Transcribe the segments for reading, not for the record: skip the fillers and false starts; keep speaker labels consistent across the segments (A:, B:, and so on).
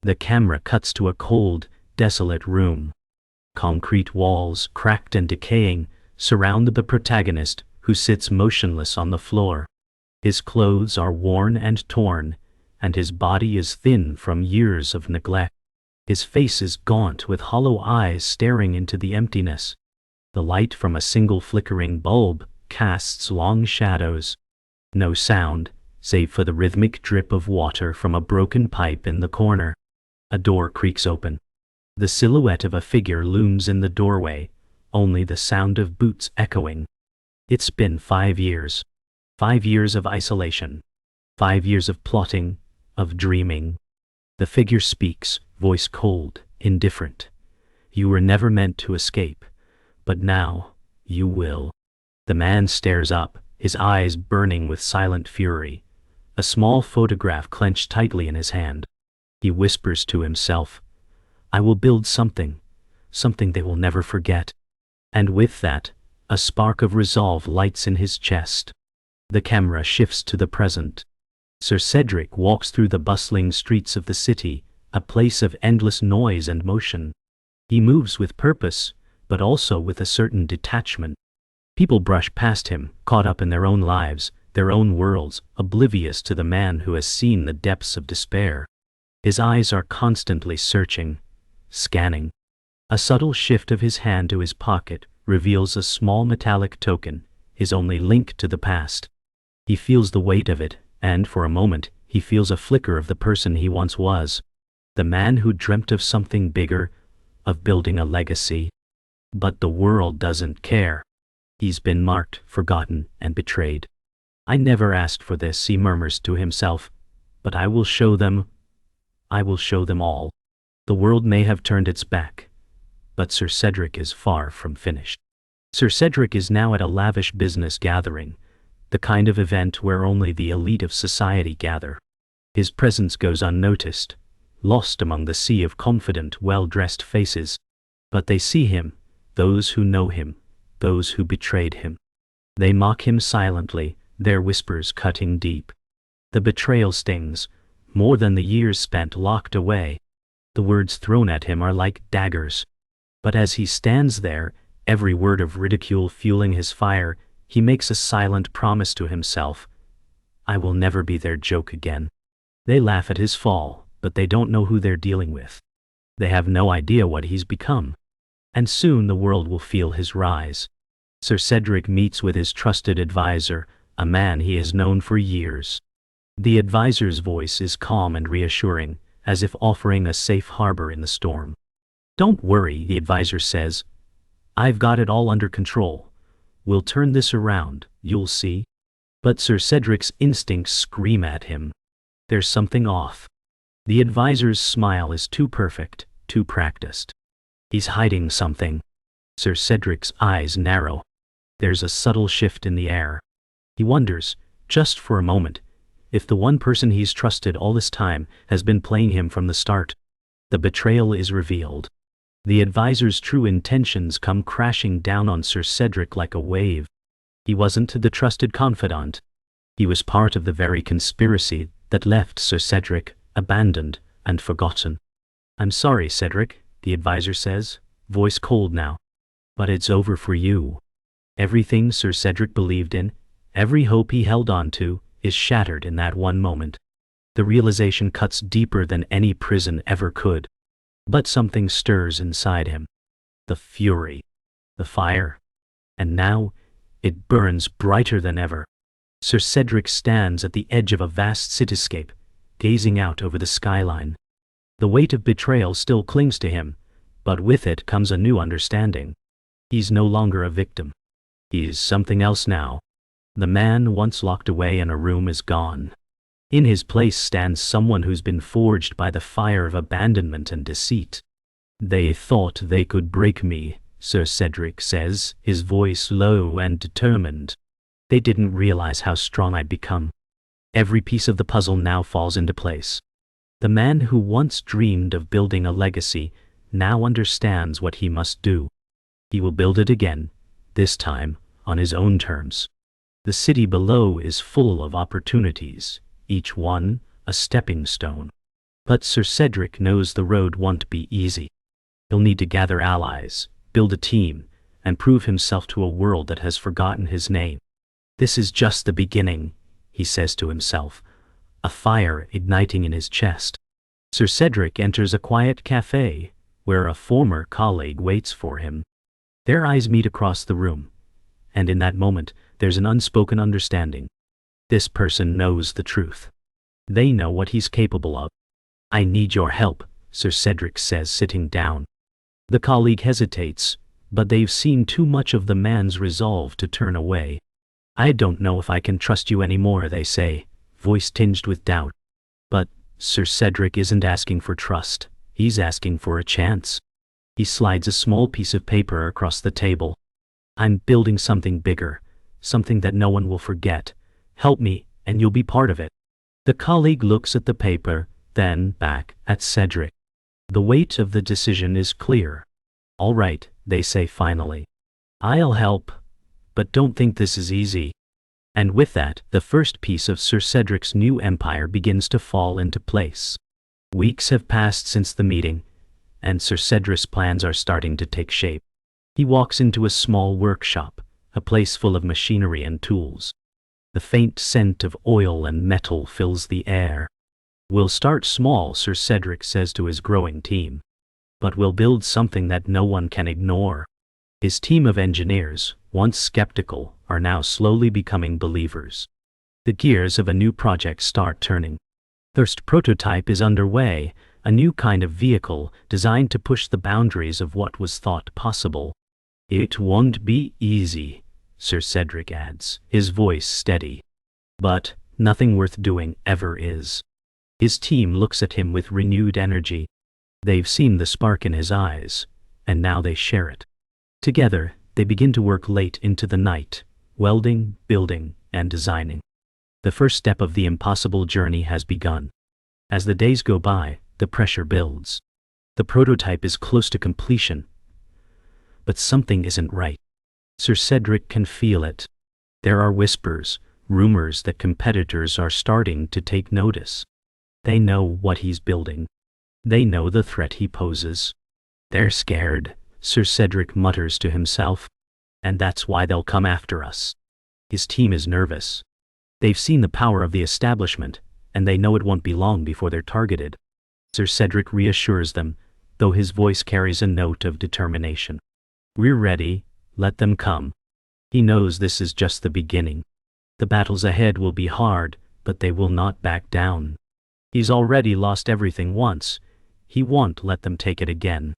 A: The camera cuts to a cold, desolate room. Concrete walls, cracked and decaying, surround the protagonist, who sits motionless on the floor. His clothes are worn and torn, and his body is thin from years of neglect. His face is gaunt with hollow eyes staring into the emptiness. The light from a single flickering bulb casts long shadows. No sound, save for the rhythmic drip of water from a broken pipe in the corner. A door creaks open. The silhouette of a figure looms in the doorway, only the sound of boots echoing. It's been 5 years. 5 years of isolation. 5 years of plotting, of dreaming. The figure speaks, voice cold, indifferent. You were never meant to escape, but now you will. The man stares up, his eyes burning with silent fury, a small photograph clenched tightly in his hand. He whispers to himself, "I will build something, something they will never forget." And with that, a spark of resolve lights in his chest. The camera shifts to the present. Sir Cedric walks through the bustling streets of the city, a place of endless noise and motion. He moves with purpose, but also with a certain detachment. People brush past him, caught up in their own lives, their own worlds, oblivious to the man who has seen the depths of despair. His eyes are constantly searching, scanning. A subtle shift of his hand to his pocket reveals a small metallic token, his only link to the past. He feels the weight of it, and for a moment, he feels a flicker of the person he once was. The man who dreamt of something bigger, of building a legacy. But the world doesn't care. He's been marked, forgotten, and betrayed. "I never asked for this," he murmurs to himself, "but I will show them. I will show them all." The world may have turned its back, but Sir Cedric is far from finished. Sir Cedric is now at a lavish business gathering, the kind of event where only the elite of society gather. His presence goes unnoticed, lost among the sea of confident, well-dressed faces. But they see him, those who know him, those who betrayed him. They mock him silently, their whispers cutting deep. The betrayal stings, more than the years spent locked away. The words thrown at him are like daggers. But as he stands there, every word of ridicule fueling his fire, he makes a silent promise to himself. "I will never be their joke again." They laugh at his fall, but they don't know who they're dealing with. They have no idea what he's become. And soon the world will feel his rise. Sir Cedric meets with his trusted advisor, a man he has known for years. The advisor's voice is calm and reassuring, as if offering a safe harbor in the storm. "Don't worry," the advisor says. "I've got it all under control. We'll turn this around, you'll see." But Sir Cedric's instincts scream at him. There's something off. The advisor's smile is too perfect, too practiced. He's hiding something. Sir Cedric's eyes narrow. There's a subtle shift in the air. He wonders, just for a moment, if the one person he's trusted all this time has been playing him from the start. The betrayal is revealed. The advisor's true intentions come crashing down on Sir Cedric like a wave. He wasn't the trusted confidant. He was part of the very conspiracy that left Sir Cedric abandoned and forgotten. "I'm sorry, Cedric," the advisor says, voice cold now. "But it's over for you." Everything Sir Cedric believed in, every hope he held on to, is shattered in that one moment. The realization cuts deeper than any prison ever could. But something stirs inside him. The fury. The fire. And now, it burns brighter than ever. Sir Cedric stands at the edge of a vast cityscape, gazing out over the skyline. The weight of betrayal still clings to him, but with it comes a new understanding. He's no longer a victim. He's something else now. The man once locked away in a room is gone. In his place stands someone who's been forged by the fire of abandonment and deceit. "They thought they could break me," Sir Cedric says, his voice low and determined. "They didn't realize how strong I'd become." Every piece of the puzzle now falls into place. The man who once dreamed of building a legacy now understands what he must do. He will build it again, this time on his own terms. The city below is full of opportunities, each one a stepping stone. But Sir Cedric knows the road won't be easy. He'll need to gather allies, build a team, and prove himself to a world that has forgotten his name. This is just the beginning, he says to himself, a fire igniting in his chest. Sir Cedric enters a quiet cafe, where a former colleague waits for him. Their eyes meet across the room, and in that moment, there's an unspoken understanding. This person knows the truth. They know what he's capable of. I need your help, Sir Cedric says, sitting down. The colleague hesitates, but they've seen too much of the man's resolve to turn away. I don't know if I can trust you anymore, they say, voice tinged with doubt. But Sir Cedric isn't asking for trust, he's asking for a chance. He slides a small piece of paper across the table. I'm building something bigger, something that no one will forget. Help me, and you'll be part of it. The colleague looks at the paper, then back at Cedric. The weight of the decision is clear. All right, they say finally. I'll help, but don't think this is easy. And with that, the first piece of Sir Cedric's new empire begins to fall into place. Weeks have passed since the meeting, and Sir Cedric's plans are starting to take shape. He walks into a small workshop, a place full of machinery and tools. The faint scent of oil and metal fills the air. We'll start small, Sir Cedric says to his growing team. But we'll build something that no one can ignore. His team of engineers, once skeptical, are now slowly becoming believers. The gears of a new project start turning. First prototype is underway, a new kind of vehicle designed to push the boundaries of what was thought possible. It won't be easy, Sir Cedric adds, his voice steady. But nothing worth doing ever is. His team looks at him with renewed energy. They've seen the spark in his eyes, and now they share it. Together, they begin to work late into the night, welding, building, and designing. The first step of the impossible journey has begun. As the days go by, the pressure builds. The prototype is close to completion, but something isn't right. Sir Cedric can feel it. There are whispers, rumors that competitors are starting to take notice. They know what he's building. They know the threat he poses. They're scared, Sir Cedric mutters to himself. And that's why they'll come after us. His team is nervous. They've seen the power of the establishment, and they know it won't be long before they're targeted. Sir Cedric reassures them, though his voice carries a note of determination. We're ready, let them come. He knows this is just the beginning. The battles ahead will be hard, but they will not back down. He's already lost everything once. He won't let them take it again.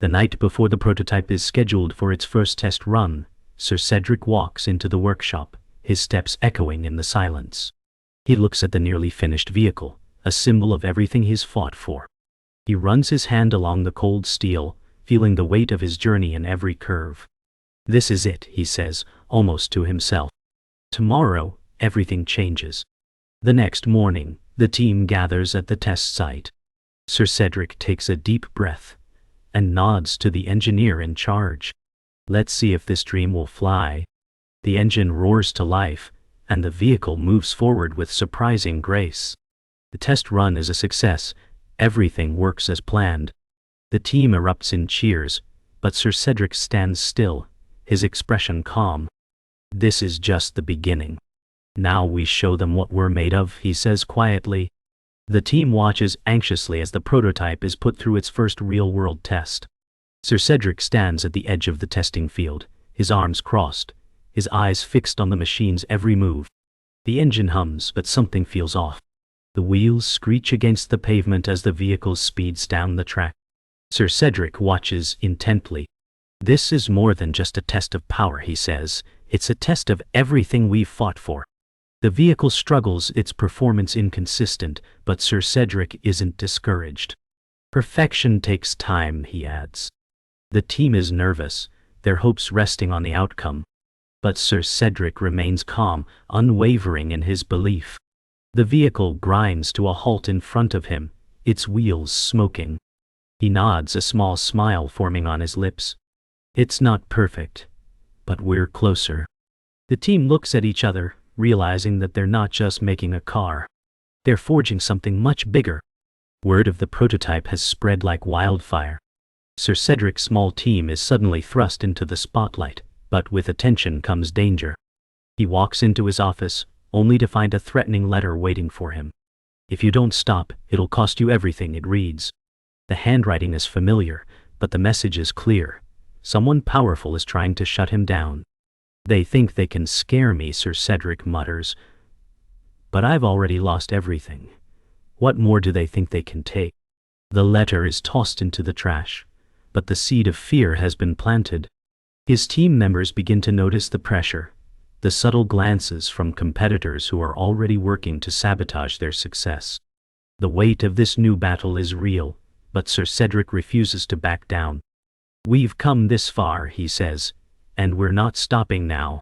A: The night before the prototype is scheduled for its first test run, Sir Cedric walks into the workshop, his steps echoing in the silence. He looks at the nearly finished vehicle, a symbol of everything he's fought for. He runs his hand along the cold steel, feeling the weight of his journey in every curve. This is it, he says, almost to himself. Tomorrow, everything changes. The next morning, the team gathers at the test site. Sir Cedric takes a deep breath and nods to the engineer in charge. Let's see if this dream will fly. The engine roars to life, and the vehicle moves forward with surprising grace. The test run is a success. Everything works as planned. The team erupts in cheers, but Sir Cedric stands still, his expression calm. This is just the beginning. Now we show them what we're made of, he says quietly. The team watches anxiously as the prototype is put through its first real-world test. Sir Cedric stands at the edge of the testing field, his arms crossed, his eyes fixed on the machine's every move. The engine hums, but something feels off. The wheels screech against the pavement as the vehicle speeds down the track. Sir Cedric watches intently. This is more than just a test of power, he says. It's a test of everything we've fought for. The vehicle struggles, its performance inconsistent, but Sir Cedric isn't discouraged. Perfection takes time, he adds. The team is nervous, their hopes resting on the outcome. But Sir Cedric remains calm, unwavering in his belief. The vehicle grinds to a halt in front of him, its wheels smoking. He nods, a small smile forming on his lips. It's not perfect, but we're closer. The team looks at each other, realizing that they're not just making a car. They're forging something much bigger. Word of the prototype has spread like wildfire. Sir Cedric's small team is suddenly thrust into the spotlight, but with attention comes danger. He walks into his office, only to find a threatening letter waiting for him. "If you don't stop, it'll cost you everything," it reads. The handwriting is familiar, but the message is clear. Someone powerful is trying to shut him down. "They think they can scare me," Sir Cedric mutters. "But I've already lost everything. What more do they think they can take?" The letter is tossed into the trash, but the seed of fear has been planted. His team members begin to notice the pressure, the subtle glances from competitors who are already working to sabotage their success. The weight of this new battle is real, but Sir Cedric refuses to back down. "We've come this far," he says, "and we're not stopping now."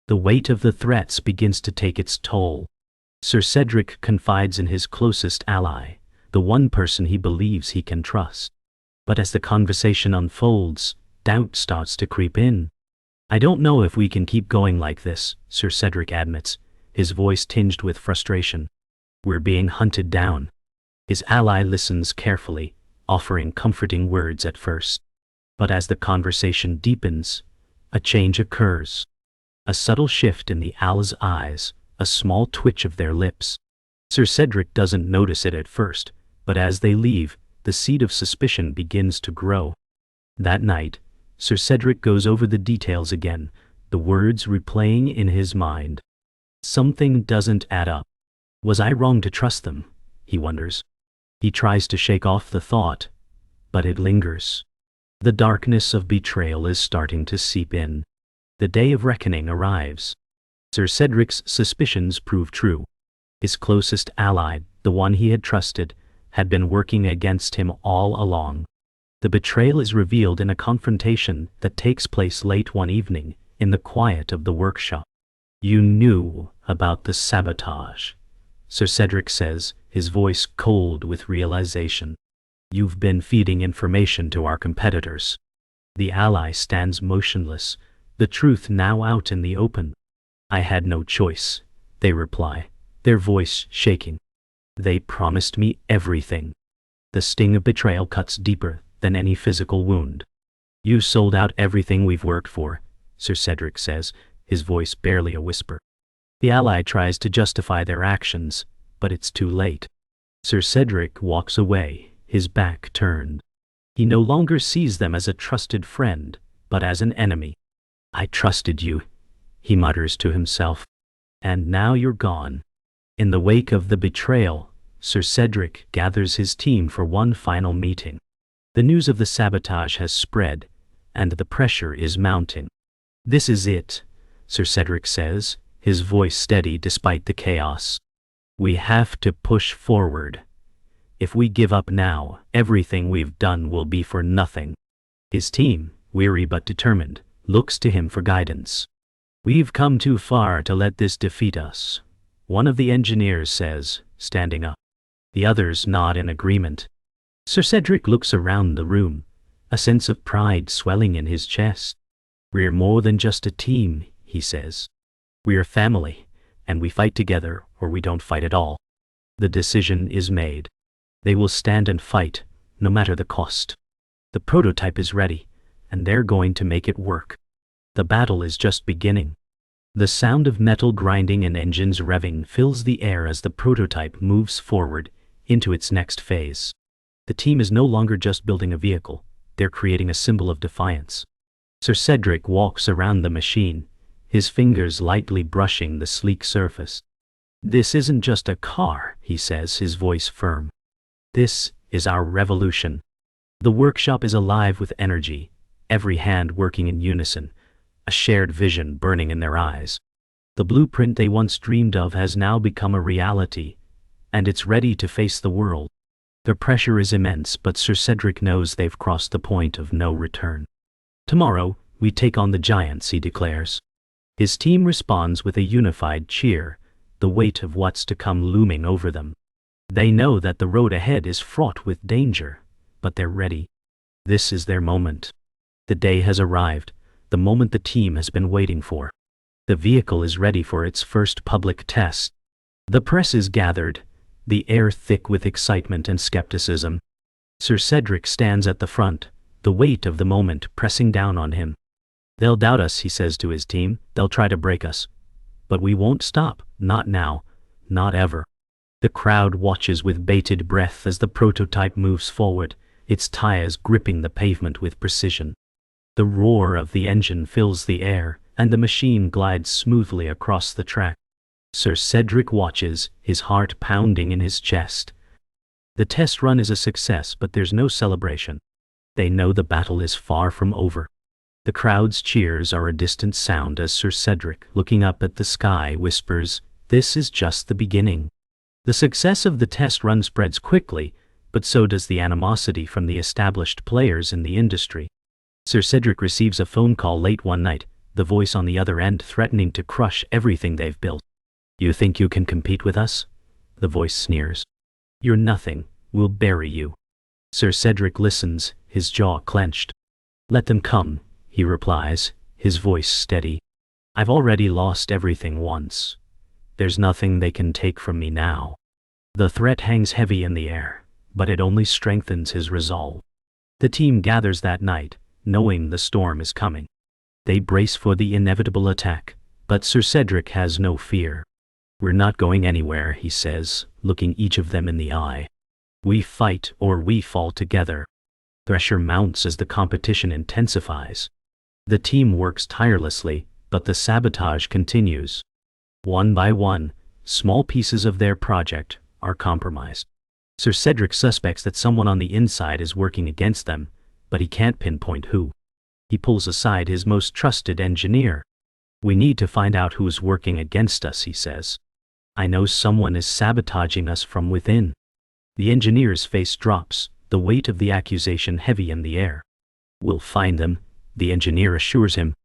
A: The weight of the threats begins to take its toll. Sir Cedric confides in his closest ally, the one person he believes he can trust. But as the conversation unfolds, doubt starts to creep in. "I don't know if we can keep going like this," Sir Cedric admits, his voice tinged with frustration. "We're being hunted down." His ally listens carefully, offering comforting words at first. But as the conversation deepens, a change occurs. A subtle shift in the owl's eyes, a small twitch of their lips. Sir Cedric doesn't notice it at first, but as they leave, the seed of suspicion begins to grow. That night, Sir Cedric goes over the details again, the words replaying in his mind. Something doesn't add up. Was I wrong to trust them? He wonders. He tries to shake off the thought, but it lingers. The darkness of betrayal is starting to seep in. The day of reckoning arrives. Sir Cedric's suspicions prove true. His closest ally, the one he had trusted, had been working against him all along. The betrayal is revealed in a confrontation that takes place late one evening, in the quiet of the workshop. "You knew about the sabotage," Sir Cedric says, his voice cold with realization. "You've been feeding information to our competitors." The ally stands motionless, the truth now out in the open. "I had no choice," they reply, their voice shaking. "They promised me everything." The sting of betrayal cuts deeper than any physical wound. "You sold out everything we've worked for," Sir Cedric says, his voice barely a whisper. The ally tries to justify their actions, but it's too late. Sir Cedric walks away, his back turned. He no longer sees them as a trusted friend, but as an enemy. "I trusted you," he mutters to himself. "And now you're gone." In the wake of the betrayal, Sir Cedric gathers his team for one final meeting. The news of the sabotage has spread, and the pressure is mounting. "This is it," Sir Cedric says, his voice steady despite the chaos. "We have to push forward. If we give up now, everything we've done will be for nothing." His team, weary but determined, looks to him for guidance. "We've come too far to let this defeat us," one of the engineers says, standing up. The others nod in agreement. Sir Cedric looks around the room, a sense of pride swelling in his chest. "We're more than just a team," he says. "We're family, and we fight together or we don't fight at all." The decision is made. They will stand and fight, no matter the cost. The prototype is ready, and they're going to make it work. The battle is just beginning. The sound of metal grinding and engines revving fills the air as the prototype moves forward into its next phase. The team is no longer just building a vehicle, they're creating a symbol of defiance. Sir Cedric walks around the machine, his fingers lightly brushing the sleek surface. "This isn't just a car," he says, his voice firm. "This is our revolution." The workshop is alive with energy, every hand working in unison, a shared vision burning in their eyes. The blueprint they once dreamed of has now become a reality, and it's ready to face the world. The pressure is immense, but Sir Cedric knows they've crossed the point of no return. "Tomorrow, we take on the giants," he declares. His team responds with a unified cheer, the weight of what's to come looming over them. They know that the road ahead is fraught with danger, but they're ready. This is their moment. The day has arrived, the moment the team has been waiting for. The vehicle is ready for its first public test. The press is gathered, the air thick with excitement and skepticism. Sir Cedric stands at the front, the weight of the moment pressing down on him. "They'll doubt us," he says to his team. "They'll try to break us. But we won't stop, not now, not ever." The crowd watches with bated breath as the prototype moves forward, its tires gripping the pavement with precision. The roar of the engine fills the air, and the machine glides smoothly across the track. Sir Cedric watches, his heart pounding in his chest. The test run is a success, but there's no celebration. They know the battle is far from over. The crowd's cheers are a distant sound as Sir Cedric, looking up at the sky, whispers, "This is just the beginning." The success of the test run spreads quickly, but so does the animosity from the established players in the industry. Sir Cedric receives a phone call late one night, the voice on the other end threatening to crush everything they've built. "You think you can compete with us?" the voice sneers. "You're nothing, we'll bury you." Sir Cedric listens, his jaw clenched. "Let them come," he replies, his voice steady. "I've already lost everything once. There's nothing they can take from me now." The threat hangs heavy in the air, but it only strengthens his resolve. The team gathers that night, knowing the storm is coming. They brace for the inevitable attack, but Sir Cedric has no fear. "We're not going anywhere," he says, looking each of them in the eye. "We fight or we fall together." Pressure mounts as the competition intensifies. The team works tirelessly, but the sabotage continues. One by one, small pieces of their project are compromised. Sir Cedric suspects that someone on the inside is working against them, but he can't pinpoint who. He pulls aside his most trusted engineer. "We need to find out who's working against us," he says. "I know someone is sabotaging us from within." The engineer's face drops, the weight of the accusation heavy in the air. "We'll find them," the engineer assures him.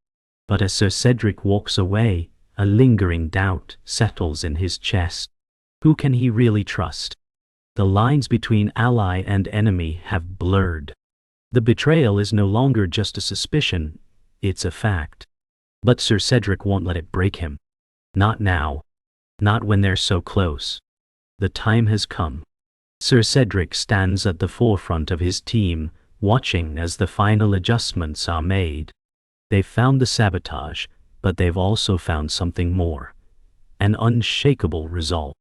A: But as Sir Cedric walks away, a lingering doubt settles in his chest. Who can he really trust? The lines between ally and enemy have blurred. The betrayal is no longer just a suspicion, it's a fact. But Sir Cedric won't let it break him. Not now. Not when they're so close. The time has come. Sir Cedric stands at the forefront of his team, watching as the final adjustments are made. They've found the sabotage, but they've also found something more. An unshakable resolve.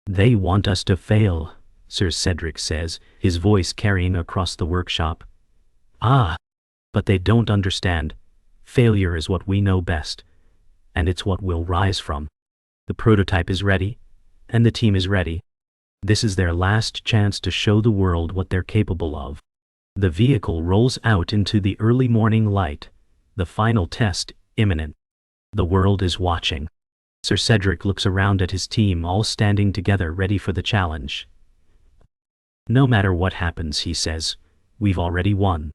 A: "They want us to fail," Sir Cedric says, his voice carrying across the workshop. "Ah, but they don't understand. Failure is what we know best, and it's what we'll rise from." The prototype is ready, and the team is ready. This is their last chance to show the world what they're capable of. The vehicle rolls out into the early morning light, the final test imminent. The world is watching. Sir Cedric looks around at his team, all standing together ready for the challenge. "No matter what happens," he says, "we've already won."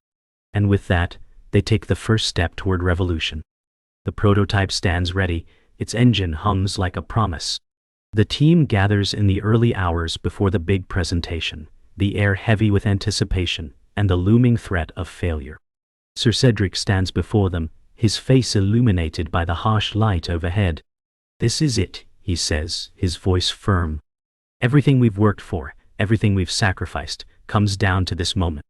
A: And with that, they take the first step toward revolution. The prototype stands ready, its engine hums like a promise. The team gathers in the early hours before the big presentation, the air heavy with anticipation and the looming threat of failure. Sir Cedric stands before them, his face illuminated by the harsh light overhead. "This is it," he says, his voice firm. "Everything we've worked for, everything we've sacrificed, comes down to this moment."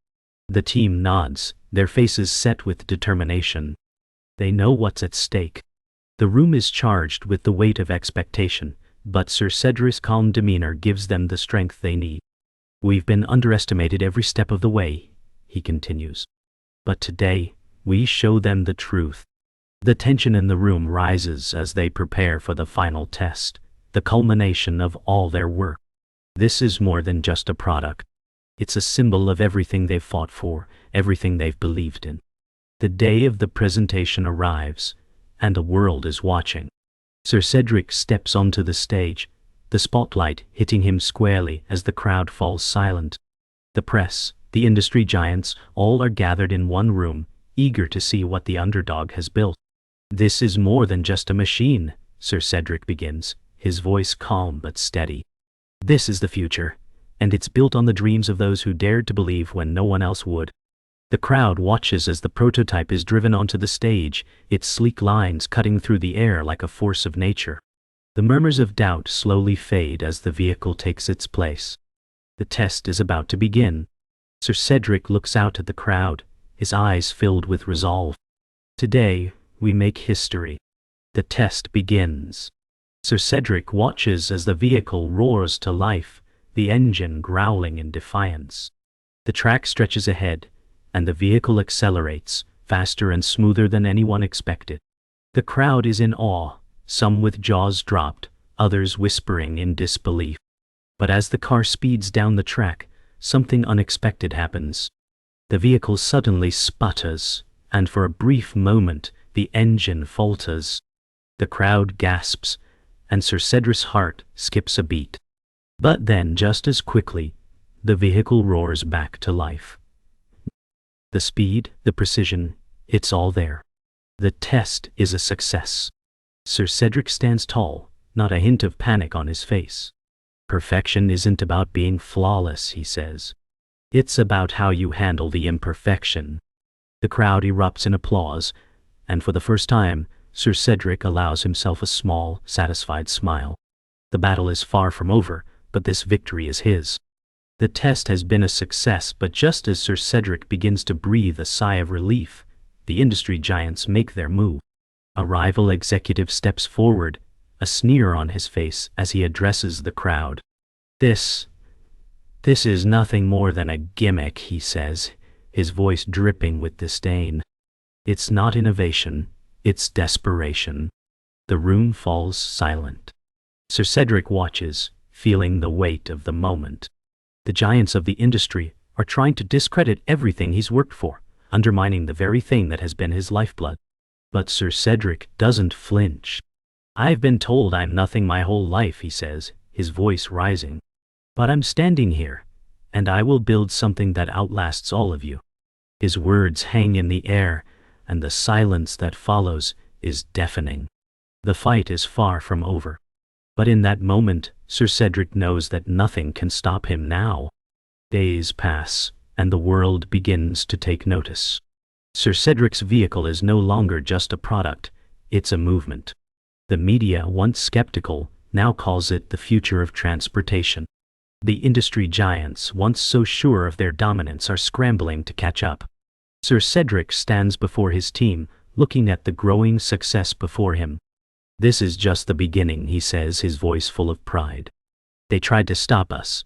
A: The team nods, their faces set with determination. They know what's at stake. The room is charged with the weight of expectation, but Sir Cedric's calm demeanor gives them the strength they need. "We've been underestimated every step of the way," he continues. "But today, we show them the truth." The tension in the room rises as they prepare for the final test, the culmination of all their work. This is more than just a product. It's a symbol of everything they've fought for, everything they've believed in. The day of the presentation arrives, and the world is watching. Sir Cedric steps onto the stage, the spotlight hitting him squarely as the crowd falls silent. The press, the industry giants, all are gathered in one room, eager to see what the underdog has built. "This is more than just a machine," Sir Cedric begins, his voice calm but steady. "This is the future, and it's built on the dreams of those who dared to believe when no one else would." The crowd watches as the prototype is driven onto the stage, its sleek lines cutting through the air like a force of nature. The murmurs of doubt slowly fade as the vehicle takes its place. The test is about to begin. Sir Cedric looks out at the crowd, his eyes filled with resolve. Today, we make history. The test begins. Sir Cedric watches as the vehicle roars to life, the engine growling in defiance. The track stretches ahead, and the vehicle accelerates, faster and smoother than anyone expected. The crowd is in awe, some with jaws dropped, others whispering in disbelief. But as the car speeds down the track, something unexpected happens. The vehicle suddenly sputters, and for a brief moment, the engine falters. The crowd gasps, and Sir Cedric's heart skips a beat. But then, just as quickly, the vehicle roars back to life. The speed, the precision, it's all there. The test is a success. Sir Cedric stands tall, not a hint of panic on his face. Perfection isn't about being flawless, he says. It's about how you handle the imperfection. The crowd erupts in applause, and for the first time, Sir Cedric allows himself a small, satisfied smile. The battle is far from over, but this victory is his. The test has been a success, but just as Sir Cedric begins to breathe a sigh of relief, the industry giants make their move. A rival executive steps forward, a sneer on his face as he addresses the crowd. This is nothing more than a gimmick, he says, his voice dripping with disdain. It's not innovation, it's desperation. The room falls silent. Sir Cedric watches, feeling the weight of the moment. The giants of the industry are trying to discredit everything he's worked for, undermining the very thing that has been his lifeblood. But Sir Cedric doesn't flinch. I've been told I'm nothing my whole life, he says, his voice rising. But I'm standing here, and I will build something that outlasts all of you. His words hang in the air, and the silence that follows is deafening. The fight is far from over. But in that moment, Sir Cedric knows that nothing can stop him now. Days pass, and the world begins to take notice. Sir Cedric's vehicle is no longer just a product, it's a movement. The media, once skeptical, now calls it the future of transportation. The industry giants, once so sure of their dominance, are scrambling to catch up. Sir Cedric stands before his team, looking at the growing success before him. This is just the beginning, he says, his voice full of pride. They tried to stop us.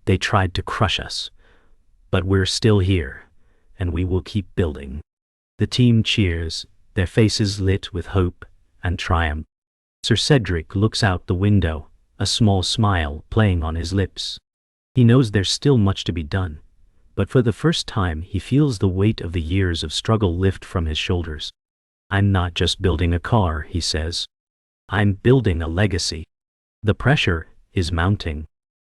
A: They tried to crush us. But we're still here, and we will keep building. The team cheers, their faces lit with hope and triumph. Sir Cedric looks out the window, a small smile playing on his lips. He knows there's still much to be done, but for the first time he feels the weight of the years of struggle lift from his shoulders. I'm not just building a car, he says. I'm building a legacy. The pressure is mounting.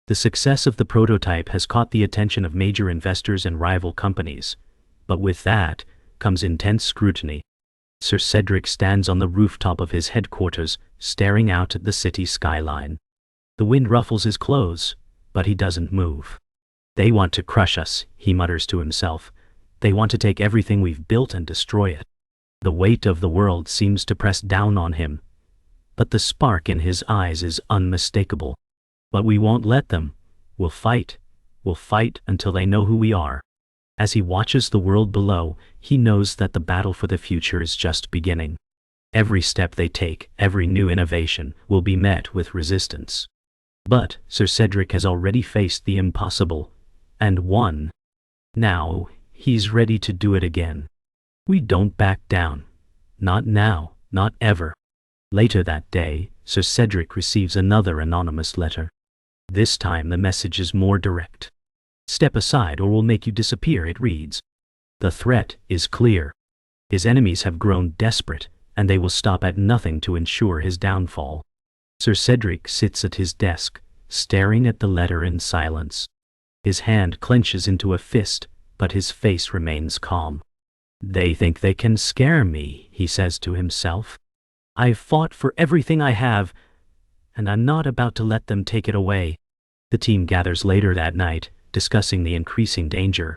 A: The success of the prototype has caught the attention of major investors and rival companies, but with that comes intense scrutiny. Sir Cedric stands on the rooftop of his headquarters, staring out at the city skyline. The wind ruffles his clothes, but he doesn't move. They want to crush us, he mutters to himself. They want to take everything we've built and destroy it. The weight of the world seems to press down on him, but the spark in his eyes is unmistakable. But we won't let them. We'll fight until they know who we are. As he watches the world below, he knows that the battle for the future is just beginning. Every step they take, every new innovation, will be met with resistance. But Sir Cedric has already faced the impossible, and won. Now, he's ready to do it again. We don't back down. Not now, not ever. Later that day, Sir Cedric receives another anonymous letter. This time the message is more direct. Step aside or we'll make you disappear, it reads. The threat is clear. His enemies have grown desperate, and they will stop at nothing to ensure his downfall. Sir Cedric sits at his desk, staring at the letter in silence. His hand clenches into a fist, but his face remains calm. They think they can scare me, he says to himself. I've fought for everything I have, and I'm not about to let them take it away. The team gathers later that night, discussing the increasing danger.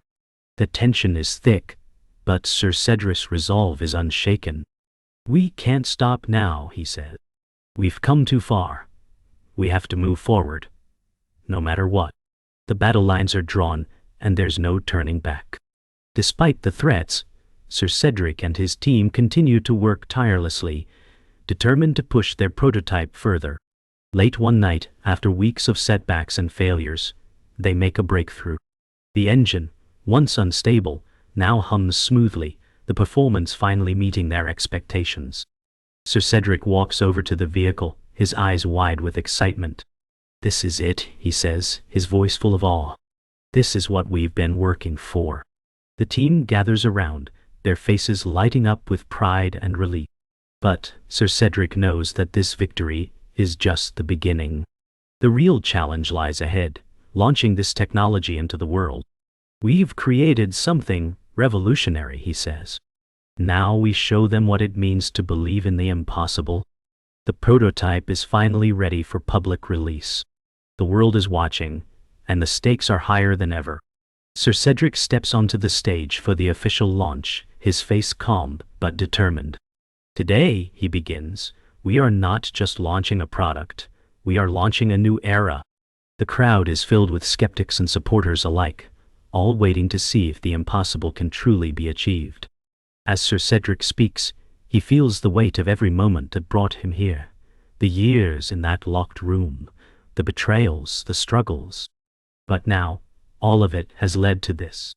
A: The tension is thick, but Sir Cedric's resolve is unshaken. We can't stop now, he said. We've come too far. We have to move forward, no matter what. The battle lines are drawn, and there's no turning back. Despite the threats, Sir Cedric and his team continue to work tirelessly, determined to push their prototype further. Late one night, after weeks of setbacks and failures, they make a breakthrough. The engine, once unstable, now hums smoothly, the performance finally meeting their expectations. Sir Cedric walks over to the vehicle, his eyes wide with excitement. "This is it," he says, his voice full of awe. "This is what we've been working for." The team gathers around, their faces lighting up with pride and relief. But Sir Cedric knows that this victory is just the beginning. The real challenge lies ahead, launching this technology into the world. "We've created something revolutionary," he says. "Now we show them what it means to believe in the impossible." The prototype is finally ready for public release. The world is watching, and the stakes are higher than ever. Sir Cedric steps onto the stage for the official launch, his face calm but determined. "Today," he begins, "we are not just launching a product, we are launching a new era." The crowd is filled with skeptics and supporters alike, all waiting to see if the impossible can truly be achieved. As Sir Cedric speaks, he feels the weight of every moment that brought him here. The years in that locked room, the betrayals, the struggles. But now, all of it has led to this.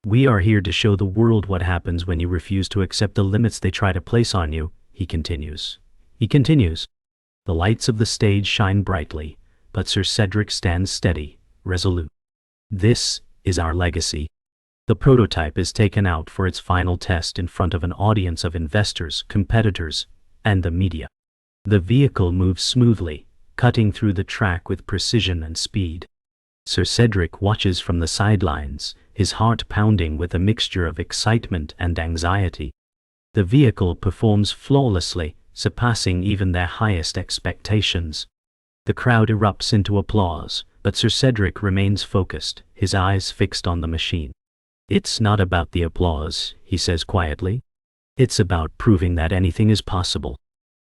A: "We are here to show the world what happens when you refuse to accept the limits they try to place on you," he continues. The lights of the stage shine brightly, but Sir Cedric stands steady, resolute. "This is our legacy." The prototype is taken out for its final test in front of an audience of investors, competitors, and the media. The vehicle moves smoothly, cutting through the track with precision and speed. Sir Cedric watches from the sidelines, his heart pounding with a mixture of excitement and anxiety. The vehicle performs flawlessly, surpassing even their highest expectations. The crowd erupts into applause, but Sir Cedric remains focused, his eyes fixed on the machine. "It's not about the applause," he says quietly. "It's about proving that anything is possible."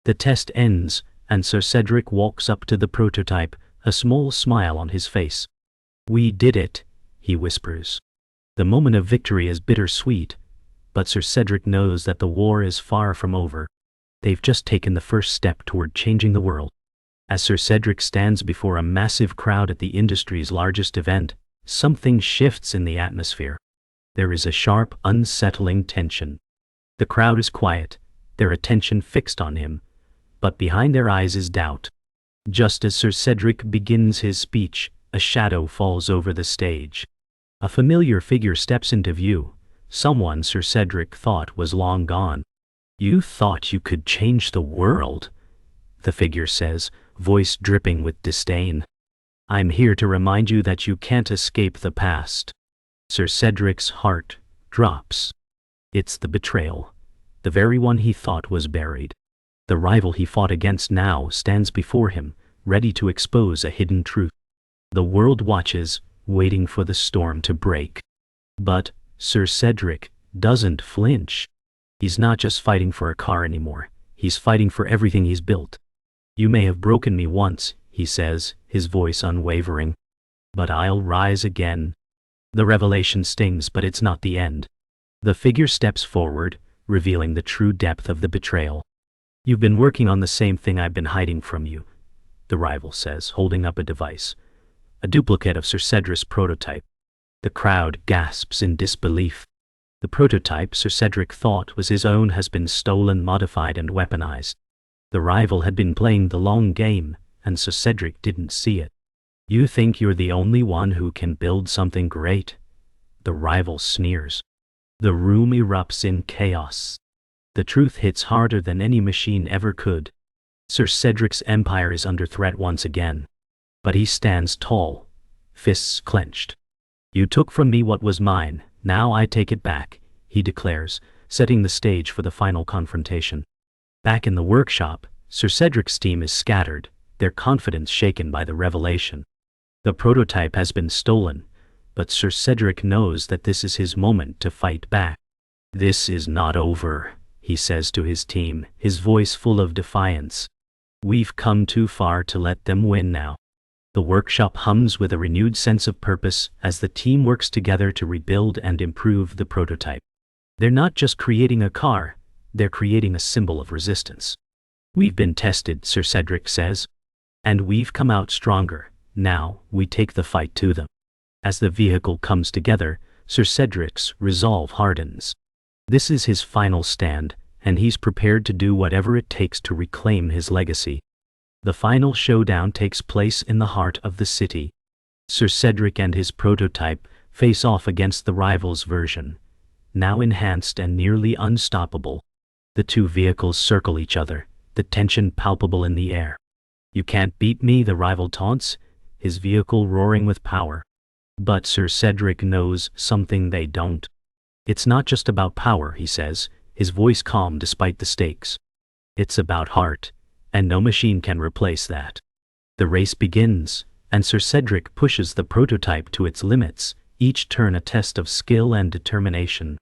A: The test ends, and Sir Cedric walks up to the prototype, a small smile on his face. "We did it," he whispers. The moment of victory is bittersweet, but Sir Cedric knows that the war is far from over. They've just taken the first step toward changing the world. As Sir Cedric stands before a massive crowd at the industry's largest event, something shifts in the atmosphere. There is a sharp, unsettling tension. The crowd is quiet, their attention fixed on him, but behind their eyes is doubt. Just as Sir Cedric begins his speech, a shadow falls over the stage. A familiar figure steps into view, someone Sir Cedric thought was long gone. "You thought you could change the world," the figure says, voice dripping with disdain. "I'm here to remind you that you can't escape the past." Sir Cedric's heart drops. It's the betrayal, the very one he thought was buried. The rival he fought against now stands before him, ready to expose a hidden truth. The world watches, waiting for the storm to break. But Sir Cedric doesn't flinch. He's not just fighting for a car anymore, he's fighting for everything he's built. "You may have broken me once," he says, his voice unwavering. "But I'll rise again." The revelation stings, but it's not the end. The figure steps forward, revealing the true depth of the betrayal. "You've been working on the same thing I've been hiding from you," the rival says, holding up a device. A duplicate of Sir Cedric's prototype. The crowd gasps in disbelief. The prototype Sir Cedric thought was his own has been stolen, modified, and weaponized. The rival had been playing the long game, and Sir Cedric didn't see it. "You think you're the only one who can build something great?" the rival sneers. The room erupts in chaos. The truth hits harder than any machine ever could. Sir Cedric's empire is under threat once again. But he stands tall, fists clenched. "You took from me what was mine, now I take it back," he declares, setting the stage for the final confrontation. Back in the workshop, Sir Cedric's team is scattered, their confidence shaken by the revelation. The prototype has been stolen, but Sir Cedric knows that this is his moment to fight back. "This is not over," he says to his team, his voice full of defiance. We've come too far to let them win now. The workshop hums with a renewed sense of purpose as the team works together to rebuild and improve the prototype. They're not just creating a car, they're creating a symbol of resistance. We've been tested, Sir Cedric says. And we've come out stronger. Now, we take the fight to them. As the vehicle comes together, Sir Cedric's resolve hardens. This is his final stand, and he's prepared to do whatever it takes to reclaim his legacy. The final showdown takes place in the heart of the city. Sir Cedric and his prototype face off against the rival's version, now enhanced and nearly unstoppable. The two vehicles circle each other, the tension palpable in the air. "You can't beat me," the rival taunts, his vehicle roaring with power. But Sir Cedric knows something they don't. It's not just about power, he says, his voice calm despite the stakes. It's about heart, and no machine can replace that. The race begins, and Sir Cedric pushes the prototype to its limits, each turn a test of skill and determination.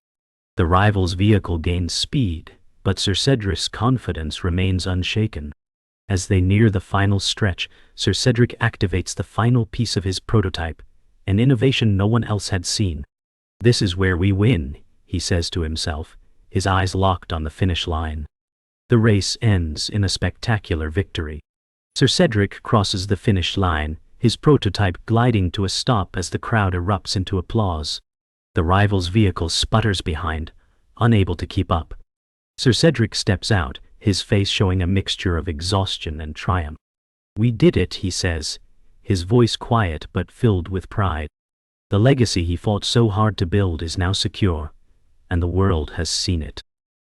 A: The rival's vehicle gains speed, but Sir Cedric's confidence remains unshaken. As they near the final stretch, Sir Cedric activates the final piece of his prototype, an innovation no one else had seen. "This is where we win," he says to himself, his eyes locked on the finish line. The race ends in a spectacular victory. Sir Cedric crosses the finish line, his prototype gliding to a stop as the crowd erupts into applause. The rival's vehicle sputters behind, unable to keep up. Sir Cedric steps out, his face showing a mixture of exhaustion and triumph. "We did it," he says, his voice quiet but filled with pride. The legacy he fought so hard to build is now secure, and the world has seen it.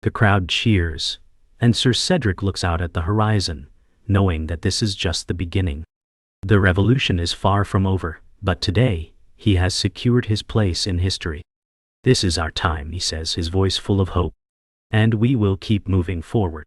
A: The crowd cheers, and Sir Cedric looks out at the horizon, knowing that this is just the beginning. The revolution is far from over, but today, he has secured his place in history. "This is our time," he says, his voice full of hope. "And we will keep moving forward."